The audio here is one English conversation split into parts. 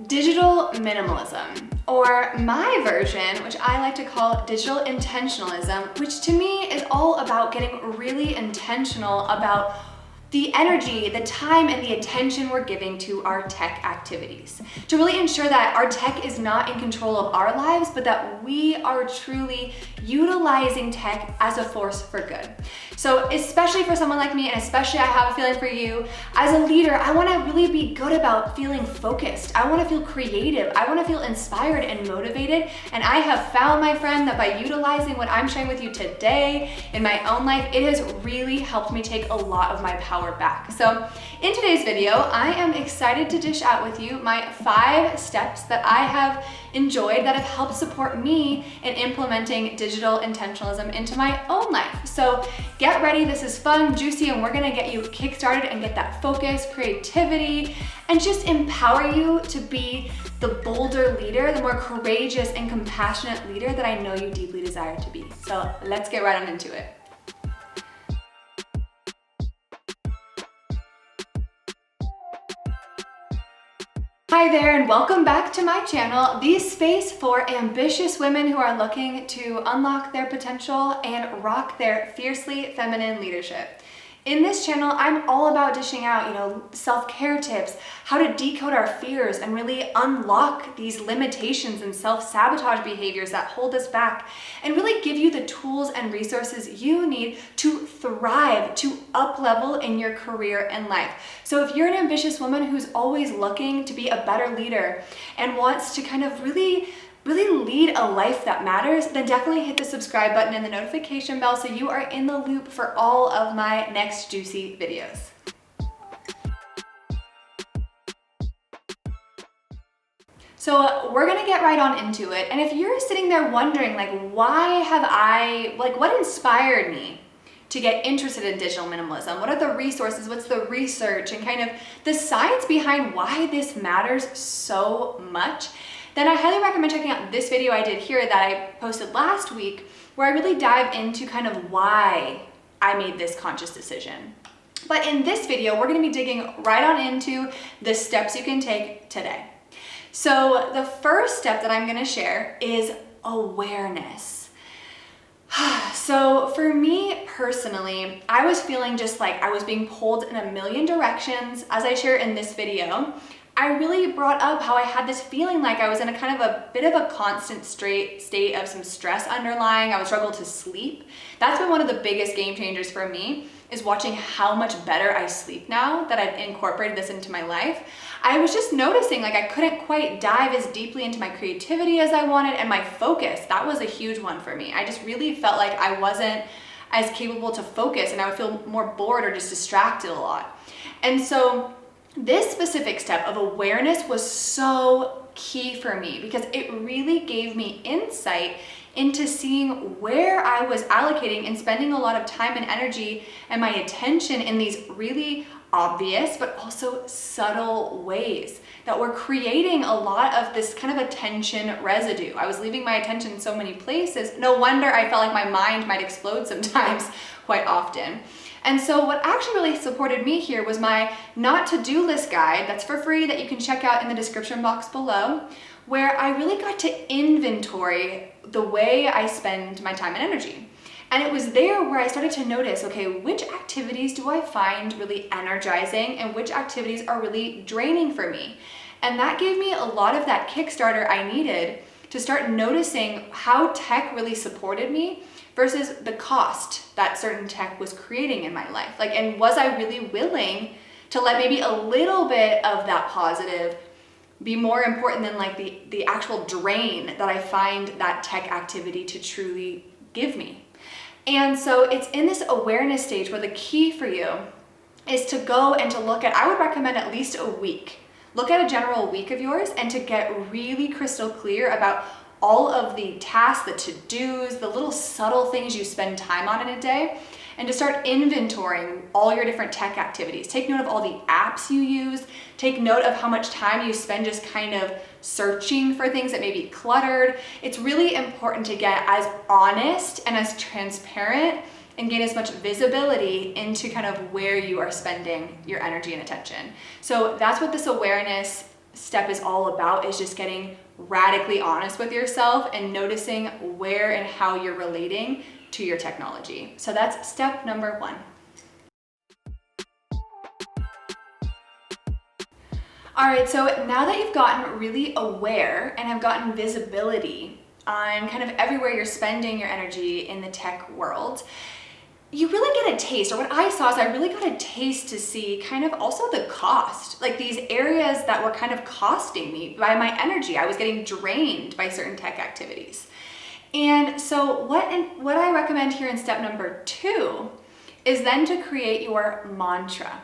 Digital minimalism, or my version, which I like to call digital intentionalism, which to me is all about getting really intentional about the energy, the time, and the attention we're giving to our tech activities. To really ensure that our tech is not in control of our lives, but that we are truly utilizing tech as a force for good. So especially for someone like me, and especially I have a feeling for you, as a leader, I wanna really be good about feeling focused. I wanna feel creative. I wanna feel inspired and motivated. And I have found, my friend, that by utilizing what I'm sharing with you today in my own life, it has really helped me take a lot of my power back. So in today's video, I am excited to dish out with you my 5 steps that I have enjoyed that have helped support me in implementing digital intentionalism into my own life. So get ready, this is fun, juicy, and we're gonna get you kickstarted and get that focus, creativity, and just empower you to be the bolder leader, the more courageous and compassionate leader that I know you deeply desire to be. So let's get right on into it. Hi there, and welcome back to my channel, the space for ambitious women who are looking to unlock their potential and rock their fiercely feminine leadership. In this channel, I'm all about dishing out, self-care tips, how to decode our fears and really unlock these limitations and self-sabotage behaviors that hold us back, and really give you the tools and resources you need to thrive, to up-level in your career and life. So if you're an ambitious woman who's always looking to be a better leader and wants to kind of really lead a life that matters, then definitely hit the subscribe button and the notification bell so you are in the loop for all of my next juicy videos. So we're gonna get right on into it. And if you're sitting there wondering, what inspired me to get interested in digital minimalism? What are the resources? What's the research and kind of the science behind why this matters so much? Then I highly recommend checking out this video I did here that I posted last week, where I really dive into kind of why I made this conscious decision. But in this video, we're gonna be digging right on into the steps you can take today. So the first step that I'm gonna share is awareness. So for me personally, I was feeling just like I was being pulled in a million directions. As I share in this video, I really brought up how I had this feeling like I was in a kind of a bit of a constant state of some stress underlying. I would struggle to sleep. That's been one of the biggest game changers for me, is watching how much better I sleep now that I've incorporated this into my life. I was just noticing like I couldn't quite dive as deeply into my creativity as I wanted, and my focus, that was a huge one for me. I just really felt like I wasn't as capable to focus, and I would feel more bored or just distracted a lot. And so this specific step of awareness was so key for me because it really gave me insight into seeing where I was allocating and spending a lot of time and energy and my attention in these really obvious but also subtle ways that were creating a lot of this kind of attention residue. I was leaving my attention in so many places. No wonder I felt like my mind might explode sometimes, quite often. And so what actually really supported me here was my not to-do list guide that's for free that you can check out in the description box below, where I really got to inventory the way I spend my time and energy. And it was there where I started to notice, okay, which activities do I find really energizing and which activities are really draining for me? And that gave me a lot of that Kickstarter I needed to start noticing how tech really supported me versus the cost that certain tech was creating in my life. And was I really willing to let maybe a little bit of that positive be more important than the actual drain that I find that tech activity to truly give me? And so it's in this awareness stage where the key for you is to go and to look at, I would recommend at least a week. Look at a general week of yours and to get really crystal clear about all of the tasks, the to-dos, the little subtle things you spend time on in a day, and to start inventorying all your different tech activities. Take note of all the apps you use. Take note of how much time you spend just kind of searching for things that may be cluttered. It's really important to get as honest and as transparent and gain as much visibility into kind of where you are spending your energy and attention. So that's what this awareness step is all about is just getting radically honest with yourself and noticing where and how you're relating to your technology. So that's step number 1. All right, so now that you've gotten really aware and have gotten visibility on kind of everywhere you're spending your energy in the tech world, you really get a taste, or what I saw is I really got a taste to see kind of also the cost, like these areas that were kind of costing me by my energy. I was getting drained by certain tech activities. And so what I recommend here in step number 2 is then to create your mantra.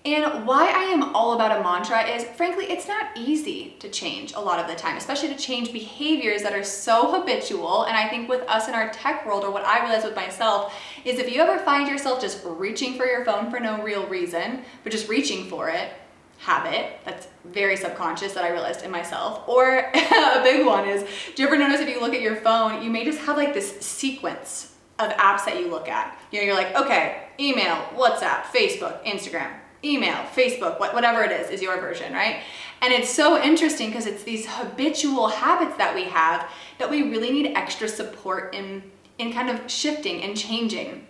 And why I am all about a mantra is, frankly, it's not easy to change a lot of the time, especially to change behaviors that are so habitual. And I think with us in our tech world, or what I realize with myself, is if you ever find yourself just reaching for your phone for no real reason, but just reaching for it, habit, that's very subconscious that I realized in myself. Or a big one is, do you ever notice if you look at your phone, you may just have like this sequence of apps that you look at. You know, you're like, okay, email, WhatsApp, Facebook, Instagram. Email, Facebook, whatever it is your version, right? And it's so interesting because it's these habitual habits that we have that we really need extra support in kind of shifting and changing.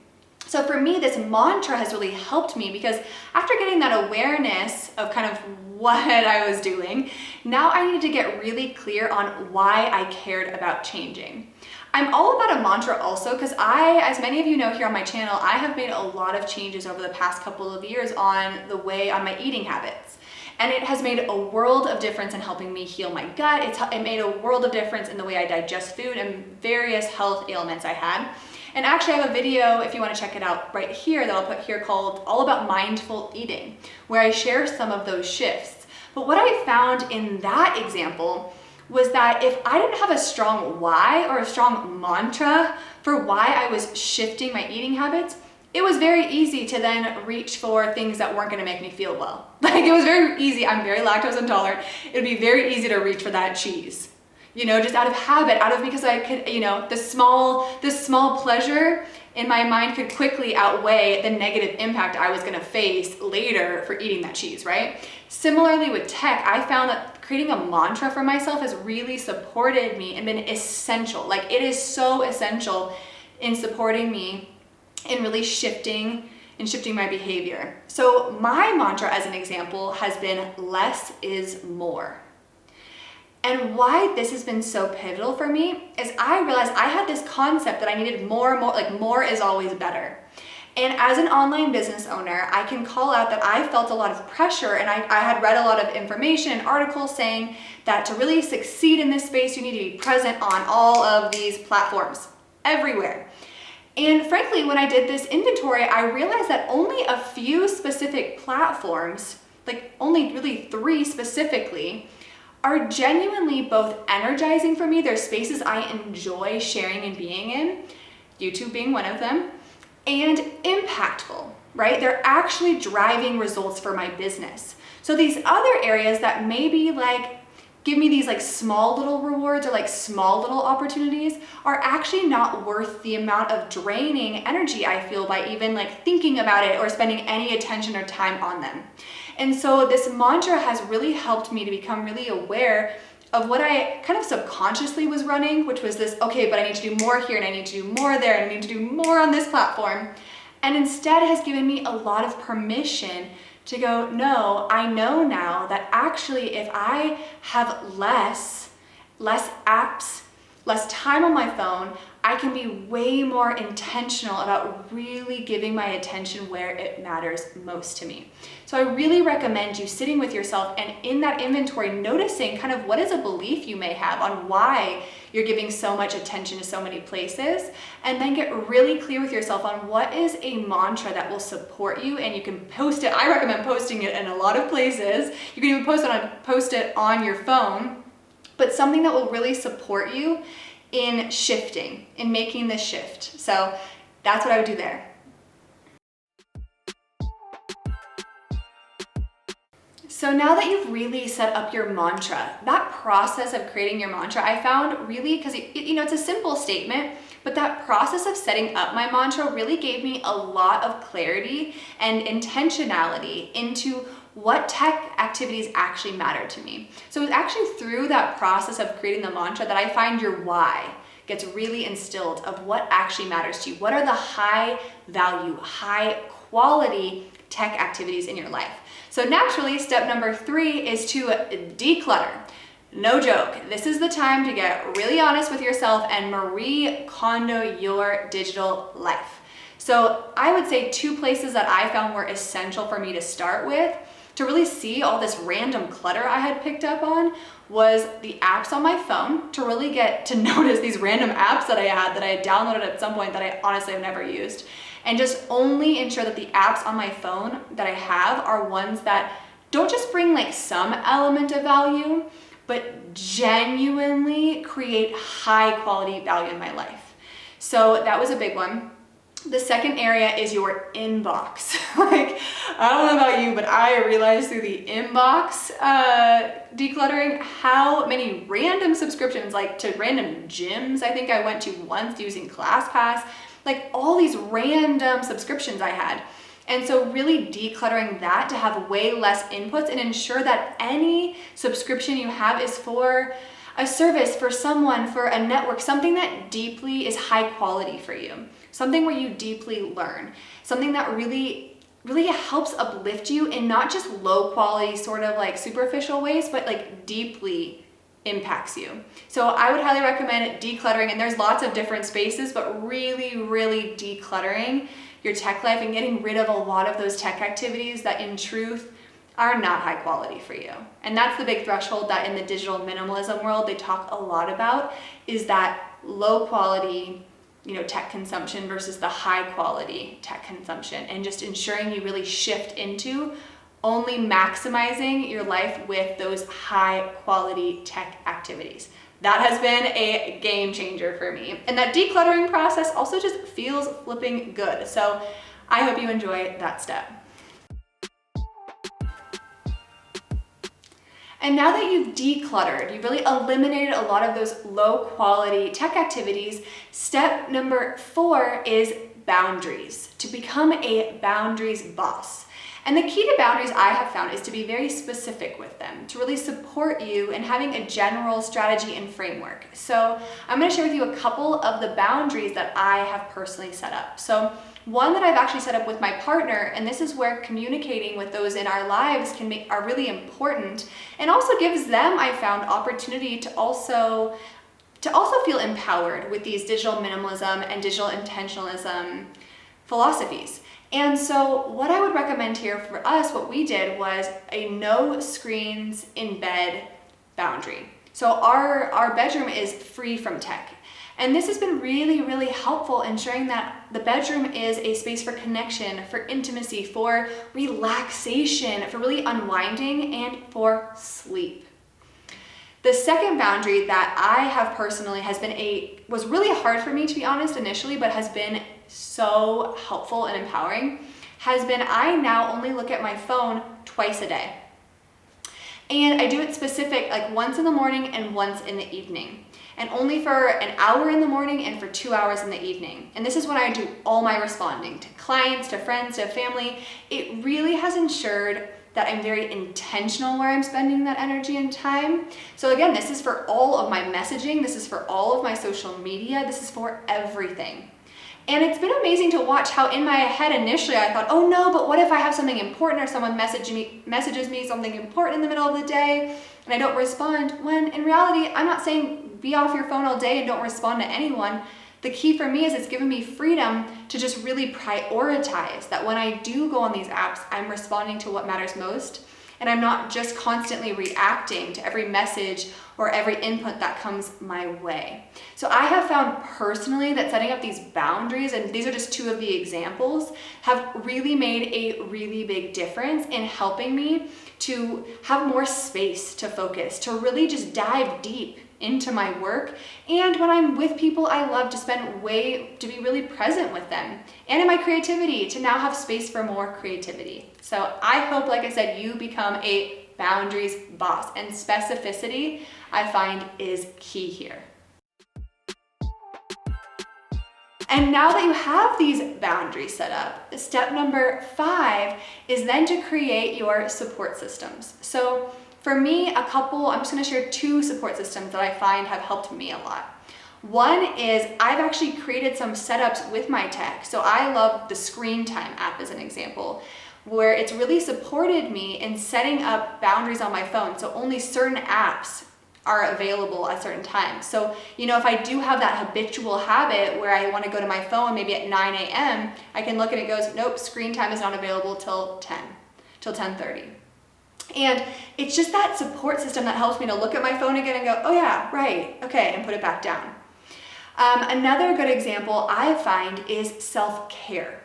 So for me, this mantra has really helped me because after getting that awareness of kind of what I was doing, now I needed to get really clear on why I cared about changing. I'm all about a mantra also because as many of you know here on my channel, I have made a lot of changes over the past couple of years on my eating habits. And it has made a world of difference in helping me heal my gut. It made a world of difference in the way I digest food and various health ailments I had. And actually I have a video, if you want to check it out right here, that I'll put here called All About Mindful Eating, where I share some of those shifts. But what I found in that example was that if I didn't have a strong why or a strong mantra for why I was shifting my eating habits, it was very easy to then reach for things that weren't going to make me feel well. Like it was very easy. I'm very lactose intolerant. It would be very easy to reach for that cheese, you know, just out of habit, because I could, you know, this small pleasure in my mind could quickly outweigh the negative impact I was going to face later for eating that cheese, right? Similarly with tech, I found that creating a mantra for myself has really supported me and been essential. Like it is so essential in supporting me in really shifting my behavior. So my mantra as an example has been less is more. And why this has been so pivotal for me is I realized I had this concept that I needed more, like more is always better. And as an online business owner, I can call out that I felt a lot of pressure, and I had read a lot of information and articles saying that to really succeed in this space, you need to be present on all of these platforms, everywhere. And frankly, when I did this inventory, I realized that only a few specific platforms, like only really 3 specifically, are genuinely both energizing for me. They're spaces I enjoy sharing and being in, YouTube being one of them, and impactful, right? They're actually driving results for my business. So these other areas that maybe like give me these like small little rewards or like small little opportunities are actually not worth the amount of draining energy I feel by even like thinking about it or spending any attention or time on them. And so this mantra has really helped me to become really aware of what I kind of subconsciously was running, which was this, okay, but I need to do more here and I need to do more there and I need to do more on this platform. And instead has given me a lot of permission to go, no, I know now that actually if I have less apps, less time on my phone, I can be way more intentional about really giving my attention where it matters most to me. So I really recommend you sitting with yourself and in that inventory, noticing kind of what is a belief you may have on why you're giving so much attention to so many places, and then get really clear with yourself on what is a mantra that will support you. And you can post it. I recommend posting it in a lot of places. You can even post it on your phone, but something that will really support you in shifting, in making this shift. So that's what I would do there. So now that you've really set up your mantra, that process of creating your mantra, I found really, because it's a simple statement, but that process of setting up my mantra really gave me a lot of clarity and intentionality into what tech activities actually matter to me. So it's actually through that process of creating the mantra that I find your why gets really instilled of what actually matters to you. What are the high value, high quality tech activities in your life? So naturally, step number 3 is to declutter. No joke, this is the time to get really honest with yourself and Marie Kondo your digital life. So I would say 2 places that I found were essential for me to start with to really see all this random clutter I had picked up on was the apps on my phone, to really get to notice these random apps that I had downloaded at some point that I honestly have never used, and just only ensure that the apps on my phone that I have are ones that don't just bring like some element of value, but genuinely create high quality value in my life. So that was a big one. The second area is your inbox. Like, I don't know about you, but I realized through the inbox decluttering how many random subscriptions, like to random gyms I think I went to once using ClassPass, like all these random subscriptions I had. And so really decluttering that to have way less inputs and ensure that any subscription you have is for a service, for someone, for a network, something that deeply is high quality for you, something where you deeply learn, something that really helps uplift you in not just low quality, sort of like superficial ways, but like deeply impacts you. So I would highly recommend decluttering, and there's lots of different spaces, but really decluttering your tech life and getting rid of a lot of those tech activities that in truth are not high quality for you. And that's the big threshold that in the digital minimalism world they talk a lot about, is that low quality, tech consumption versus the high quality tech consumption, and just ensuring you really shift into only maximizing your life with those high quality tech activities. That has been a game changer for me. And that decluttering process also just feels flipping good. So I hope you enjoy that step. And now that you've decluttered, you've really eliminated a lot of those low quality tech activities, step number 4 is boundaries, to become a boundaries boss. And the key to boundaries I have found is to be very specific with them, to really support you in having a general strategy and framework. So I'm going to share with you a couple of the boundaries that I have personally set up. So one that I've actually set up with my partner, and this is where communicating with those in our lives are really important, and also gives them, I found, opportunity to also feel empowered with these digital minimalism and digital intentionalism philosophies. And so what I would recommend here for us, what we did was a no screens in bed boundary. So our bedroom is free from tech. And this has been really helpful, ensuring that the bedroom is a space for connection, for intimacy, for relaxation, for really unwinding, and for sleep. The second boundary that I have personally was really hard for me, to be honest, initially, but has been so helpful and empowering, has been I now only look at my phone twice a day. And I do it specific, like once in the morning and once in the evening. And only for an hour in the morning and for 2 hours in the evening. And this is when I do all my responding to clients, to friends, to family. It really has ensured that I'm very intentional where I'm spending that energy and time. So again, this is for all of my messaging, this is for all of my social media, this is for everything. And it's been amazing to watch how in my head initially I thought, oh no, but what if I have something important, or someone messages me something important in the middle of the day and I don't respond, when in reality, I'm not saying be off your phone all day and don't respond to anyone. The key for me is it's given me freedom to just really prioritize that when I do go on these apps, I'm responding to what matters most, and I'm not just constantly reacting to every message or every input that comes my way. So I have found personally that setting up these boundaries, and these are just 2 of the examples, have really made a really big difference in helping me to have more space to focus, to really just dive deep into my work. And when I'm with people I love, to be really present with them, and in my creativity, to now have space for more creativity. So I hope, like I said, you become a boundaries boss, and specificity I find is key here. And now that you have these boundaries set up, step number 5 is then to create your support systems. So for me, I'm just gonna share 2 support systems that I find have helped me a lot. One is I've actually created some setups with my tech. So I love the Screen Time app as an example, where it's really supported me in setting up boundaries on my phone. So only certain apps are available at certain times. So, if I do have that habitual habit where I want to go to my phone maybe at 9 a.m., I can look and it goes, nope, Screen Time is not available till 10:30. And it's just that support system that helps me to look at my phone again and go, oh yeah, right, okay, and put it back down. Another good example I find is self-care.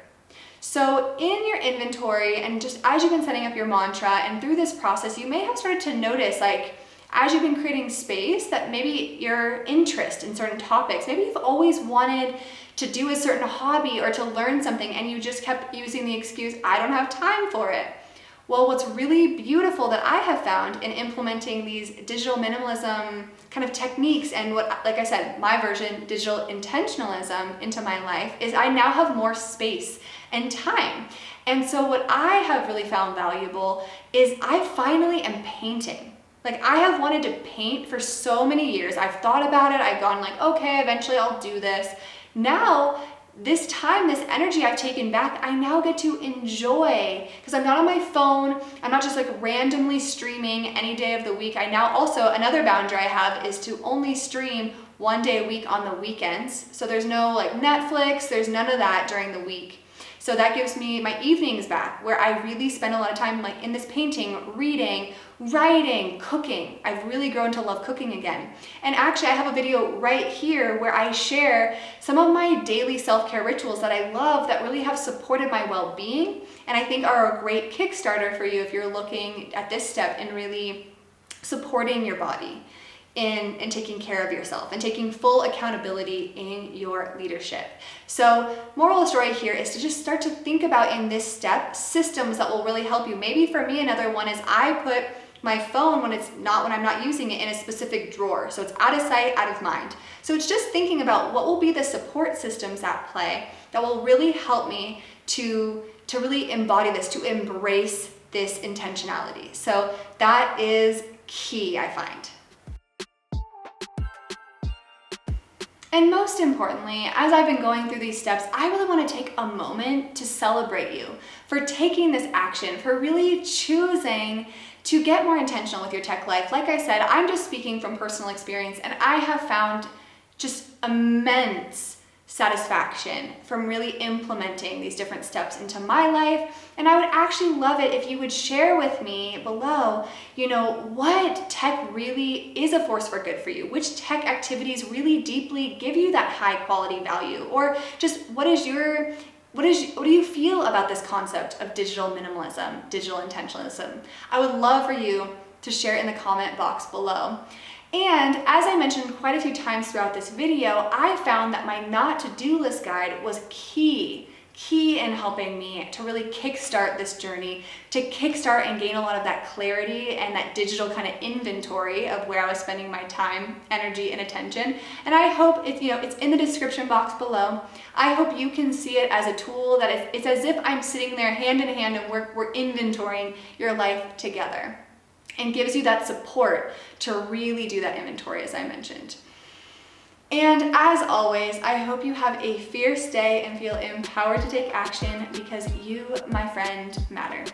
So in your inventory, and just as you've been setting up your mantra and through this process, you may have started to notice, like, as you've been creating space, that maybe your interest in certain topics, maybe you've always wanted to do a certain hobby or to learn something and you just kept using the excuse, I don't have time for it. Well, what's really beautiful that I have found in implementing these digital minimalism kind of techniques and what, like I said, my version, digital intentionalism into my life, is I now have more space and time. And so what I have really found valuable is I finally am painting. Like, I have wanted to paint for so many years. I've thought about it. I've gone like, okay, eventually I'll do this. Now, this time, this energy I've taken back, I now get to enjoy, because I'm not on my phone. I'm not just like randomly streaming any day of the week. I now also, another boundary I have is to only stream 1 day a week on the weekends. So there's no like Netflix, there's none of that during the week. So that gives me my evenings back, where I really spend a lot of time like in this painting, reading, writing, cooking. I've really grown to love cooking again. And actually I have a video right here where I share some of my daily self-care rituals that I love that really have supported my well-being, and I think are a great Kickstarter for you if you're looking at this step in really supporting your body in taking care of yourself and taking full accountability in your leadership. So moral of the story here is to just start to think about, in this step, systems that will really help you. Maybe for me, another one is I put my phone when I'm not using it in a specific drawer. So it's out of sight, out of mind. So it's just thinking about what will be the support systems at play that will really help me to really embody this, to embrace this intentionality. So that is key, I find. And most importantly, as I've been going through these steps, I really want to take a moment to celebrate you for taking this action, for really choosing to get more intentional with your tech life. Like I said, I'm just speaking from personal experience, and I have found just immense satisfaction from really implementing these different steps into my life. And I would actually love it if you would share with me below, what tech really is a force for good for you, which tech activities really deeply give you that high quality value, or just what do you feel about this concept of digital minimalism, digital intentionalism? I would love for you to share it in the comment box below. And as I mentioned quite a few times throughout this video, I found that my not to-do list guide was key in helping me to really kickstart this journey, to kickstart and gain a lot of that clarity and that digital kind of inventory of where I was spending my time, energy, and attention. And I hope it's in the description box below. I hope you can see it as a tool that it's as if I'm sitting there hand in hand and we're inventorying your life together, and gives you that support to really do that inventory, as I mentioned. And as always, I hope you have a fierce day and feel empowered to take action, because you, my friend, matter.